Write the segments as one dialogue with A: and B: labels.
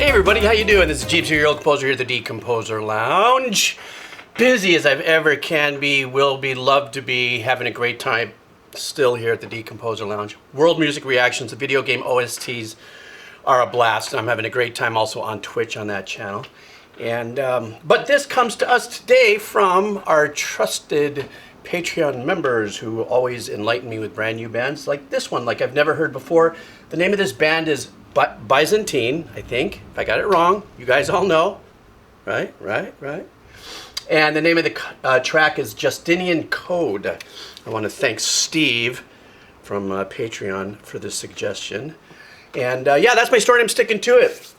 A: Hey everybody, how you doing? This is Geebz here, your old composer here at the Decomposer Lounge. Busy as I've ever can be, will be, love to be, having a great time still here at the Decomposer Lounge. World music reactions, the video game OSTs are a blast, and I'm having a great time also on Twitch on that channel. And but this comes to us today from our trusted Patreon members who always enlighten me with brand new bands like this one, like I've never heard before. The name of this band is BYZANTINE, I think. If I got it wrong, you guys all know. Right. And the name of the track is Justinian Code. I want to thank Steve from Patreon for this suggestion. And yeah, that's my story. I'm sticking to it.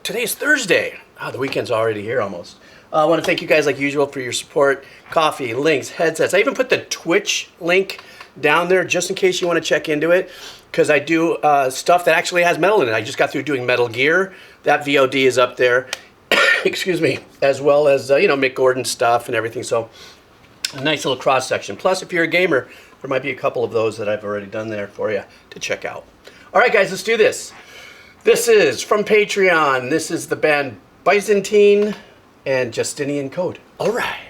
A: Today's Thursday. The weekend's already here almost. I want to thank you guys like usual for your support. Coffee, links, headsets. I even put the Twitch link down there just in case you want to check into it, because I do stuff that actually has metal in it. I just got through doing Metal Gear. That VOD is up there. Excuse me. As well as, Mick Gordon stuff and everything. So a nice little cross section. Plus, if you're a gamer, there might be a couple of those that I've already done there for you to check out. All right, guys, let's do this. This is from Patreon. This is the band BYZANTINE and Justinian Code. All right.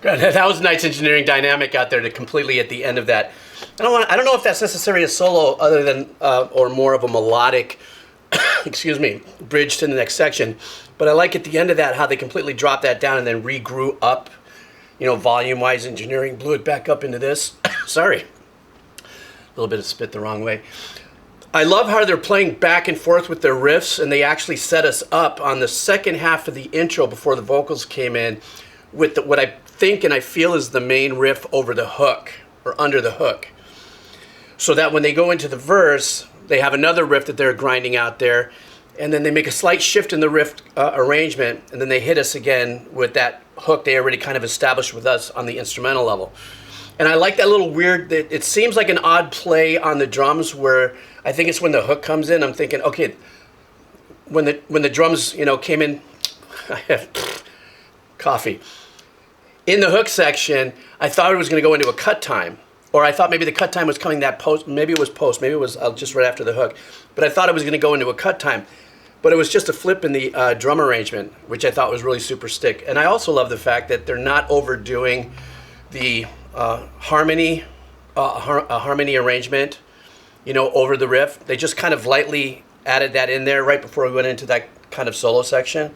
A: That was a nice engineering dynamic out there to completely at the end of that. I don't know if that's necessarily a solo other than or more of a melodic excuse me, bridge to the next section. But I like at the end of that how they completely dropped that down and then regrew up, volume-wise engineering, blew it back up into this. Sorry. A little bit of spit the wrong way. I love how they're playing back and forth with their riffs, and they actually set us up on the second half of the intro before the vocals came in with what I think and I feel is the main riff over the hook, or under the hook. So that when they go into the verse, they have another riff that they're grinding out there, and then they make a slight shift in the riff arrangement, and then they hit us again with that hook they already kind of established with us on the instrumental level. And I like that little weird, it seems like an odd play on the drums where I think it's when the hook comes in, I'm thinking, okay, when the drums, came in, I have coffee. In the hook section, I thought it was going to go into a cut time. Or I thought maybe the cut time was coming that post. Maybe it was post. Maybe it was just right after the hook. But I thought it was going to go into a cut time. But it was just a flip in the drum arrangement, which I thought was really super stick. And I also love the fact that they're not overdoing the harmony arrangement, over the riff. They just kind of lightly added that in there right before we went into that kind of solo section.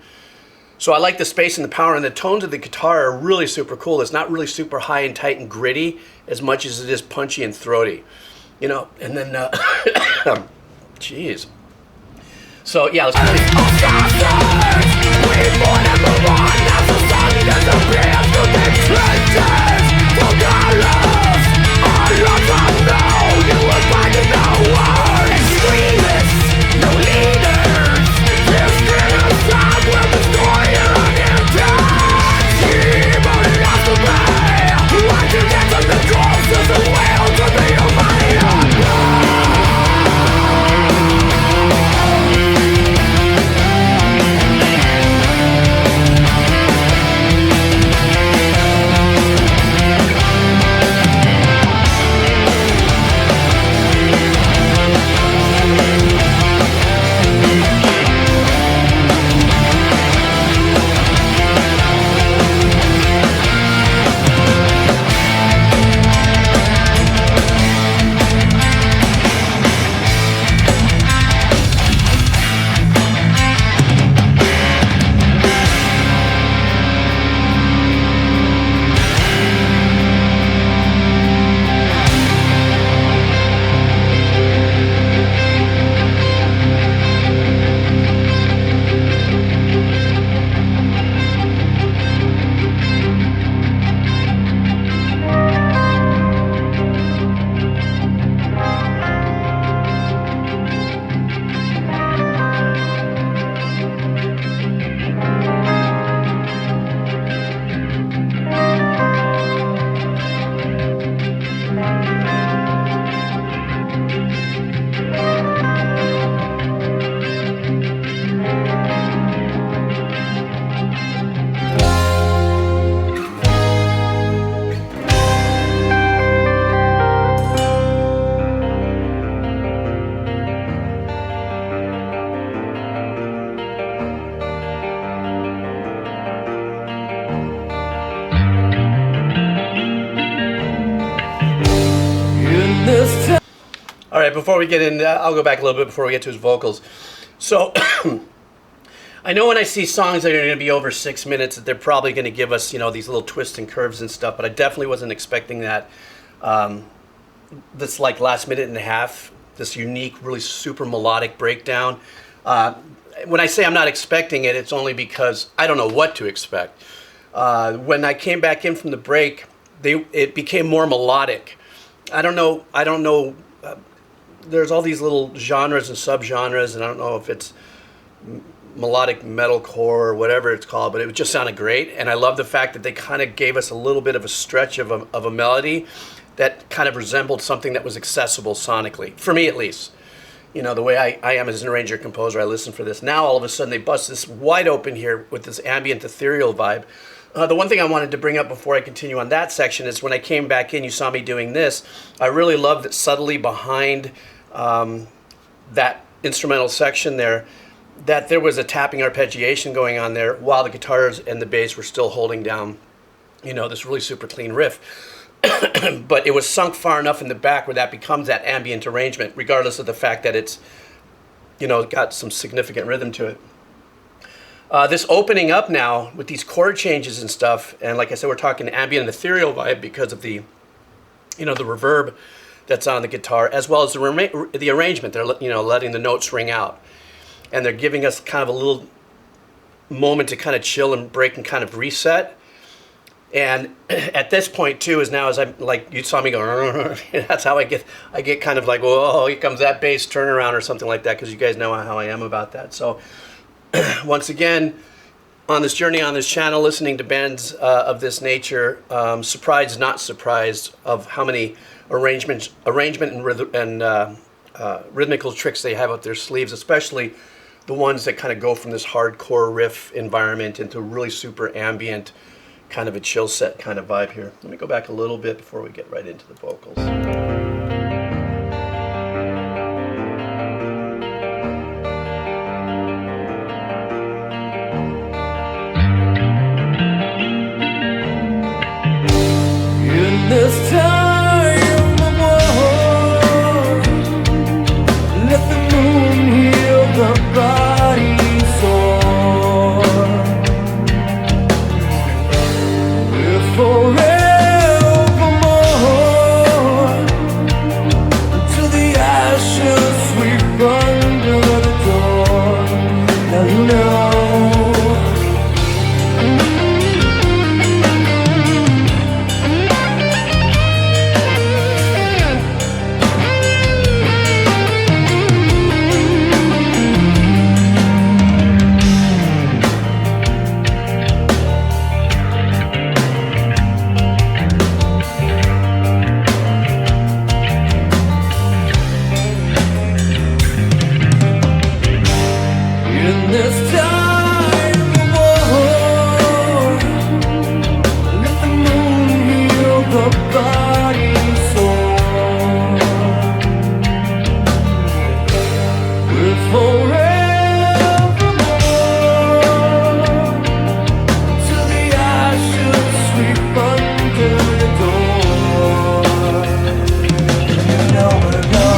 A: So I like the space and the power, and the tones of the guitar are really super cool. It's not really super high and tight and gritty as much as it is punchy and throaty, and then, jeez. So yeah, let's All right, before we get in, I'll go back a little bit before we get to his vocals. So, I know when I see songs that are going to be over 6 minutes that they're probably going to give us, you know, these little twists and curves and stuff, but I definitely wasn't expecting that. This like last minute and a half, this unique, really super melodic breakdown. When I say I'm not expecting it, it's only because I don't know what to expect. When I came back in from the break, it became more melodic. I don't know. There's all these little genres and subgenres, and I don't know if it's melodic metalcore or whatever it's called, but it just sounded great. And I love the fact that they kind of gave us a little bit of a stretch of a melody that kind of resembled something that was accessible sonically, for me at least. You know, the way I am as an arranger composer, I listen for this. Now all of a sudden they bust this wide open here with this ambient ethereal vibe. The one thing I wanted to bring up before I continue on that section is when I came back in, you saw me doing this. I really loved that subtly behind that instrumental section there, that there was a tapping arpeggiation going on there while the guitars and the bass were still holding down, you know, this really super clean riff. But it was sunk far enough in the back where that becomes that ambient arrangement, regardless of the fact that it's, you know, got some significant rhythm to it. This opening up now with these chord changes and stuff, and like I said, we're talking ambient and ethereal vibe because of the, you know, the reverb that's on the guitar, as well as the arrangement. They're, you know, letting the notes ring out, and they're giving us kind of a little moment to kind of chill and break and kind of reset. And at this point too, is now as I'm like, you saw me go, that's how I get kind of like, whoa, here comes that bass turnaround or something like that, because you guys know how I am about that. So once again, on this journey on this channel, listening to bands of this nature, surprised, not surprised, of how many arrangement and rhythmical tricks they have up their sleeves, especially the ones that kind of go from this hardcore riff environment into really super ambient, kind of a chill set kind of vibe here. Let me go back a little bit before we get right into the vocals.
B: In this time of war, let the moon heal the body sore. We're forevermore this time of war, let the moon heal the body sore. We're forevermore till the ashes sweep under the door. You know we're gone.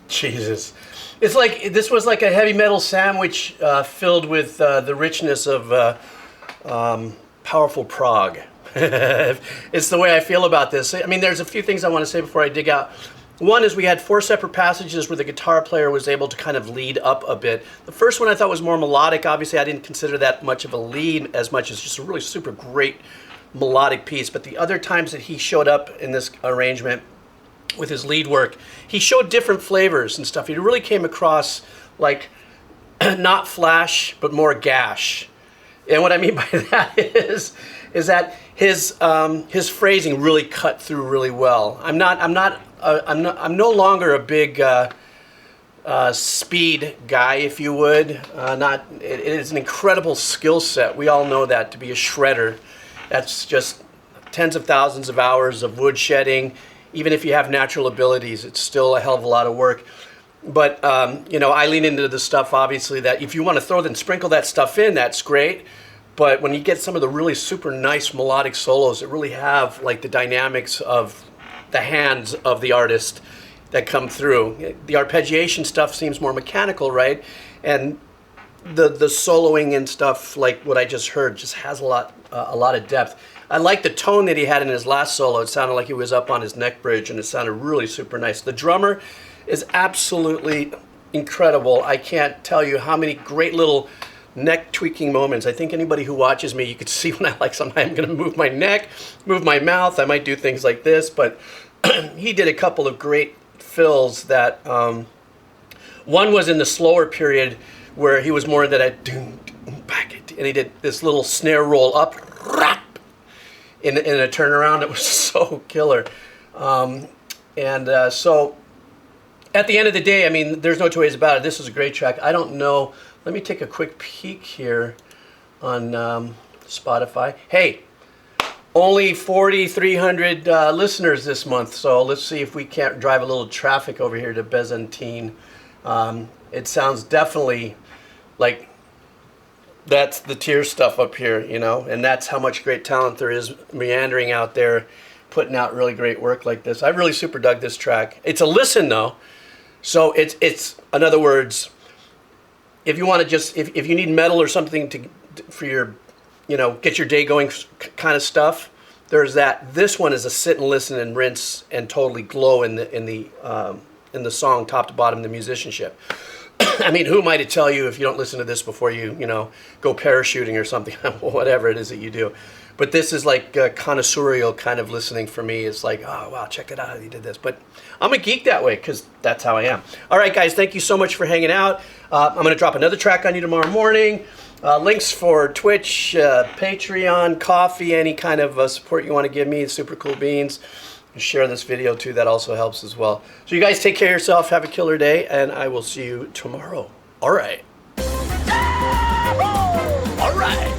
A: Jesus. It's like, this was like a heavy metal sandwich filled with the richness of powerful prog. It's the way I feel about this. I mean, there's a few things I want to say before I dig out. One is we had 4 separate passages where the guitar player was able to kind of lead up a bit. The first one I thought was more melodic. Obviously, I didn't consider that much of a lead as much as just a really super great melodic piece. But the other times that he showed up in this arrangement with his lead work, he showed different flavors and stuff. He really came across like not Flash, but more Gash. And what I mean by that is that his phrasing really cut through really well. I'm no longer a big speed guy, if you would. It is an incredible skill set. We all know that, to be a shredder. That's just tens of thousands of hours of wood shedding. Even if you have natural abilities, it's still a hell of a lot of work. But, you know, I lean into the stuff, obviously, that if you want to throw and sprinkle that stuff in, that's great. But when you get some of the really super nice melodic solos that really have, like, the dynamics of the hands of the artist that come through. The arpeggiation stuff seems more mechanical, right? And the soloing and stuff, like what I just heard, just has a lot of depth. I like the tone that he had in his last solo. It sounded like he was up on his neck bridge, and it sounded really super nice. The drummer is absolutely incredible. I can't tell you how many great little neck tweaking moments. I think anybody who watches me, you could see when I like sometimes I'm going to move my neck, move my mouth. I might do things like this, but he did a couple of great fills that one was in the slower period where he was more in that and he did this little snare roll up, in a turnaround. It was so killer. So at the end of the day, I mean, there's no two ways about it. This is a great track. I don't know. Let me take a quick peek here on Spotify. Hey, only 4,300 listeners this month, so let's see if we can't drive a little traffic over here to Byzantine. It sounds definitely like that's the tier stuff up here, you know, and that's how much great talent there is meandering out there, putting out really great work like this. I really super dug this track. It's a listen though, so it's in other words, if you want to just if you need metal or something for your, you know, get your day going kind of stuff, there's that. This one is a sit and listen and rinse and totally glow in the song top to bottom, the musicianship. I mean, who am I to tell you if you don't listen to this before you know, go parachuting or something, whatever it is that you do. But this is like connoisseurial kind of listening for me. It's like, oh, wow, check it out how you did this. But I'm a geek that way because that's how I am. All right, guys, thank you so much for hanging out. I'm going to drop another track on you tomorrow morning. Links for Twitch, Patreon, Coffee, any kind of support you want to give me, Super Cool Beans. Share this video too, that also helps as well. So you guys take care of yourself, have a killer day, and I will see you tomorrow. All right. All right.